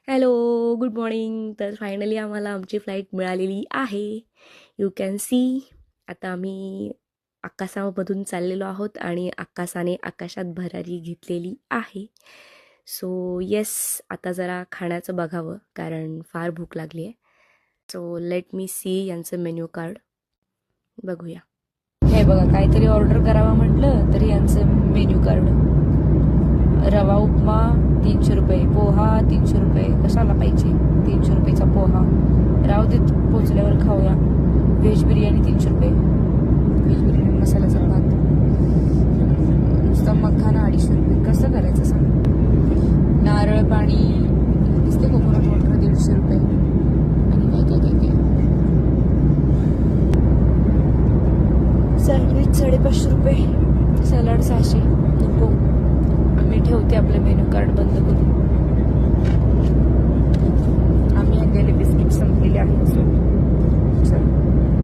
Hello, good morning. तर finally आम्हाला आमची फ्लाईट मिळालेली आहे. You can see. आता आम्ही आकाशामधून चाललेलो आहोत आणि आकाशाने आकाशात भरारी घेतलेली आहे. सो येस, आता जरा खाण्याचं बघावं कारण फार भूक लागली आहे. सो लेट मी सी यांचं मेन्यू कार्ड बघूया. हे बघा, काहीतरी ऑर्डर करावं म्हटलं तरी यांचं मेन्यू कार्ड. रवा उपमा 300 रुपये, पोहा 300 रुपये. कशाला पाहिजे 300 रुपयेचा पोहा? राहू देत, पोचल्यावर खाऊया. व्हेज बिर्याणी 300 रुपये, व्हेज बिर्याणी मसाल्याचा भात. नुसता मखाना 250 रुपये. कसं करायचं सांग? नारळ पाणी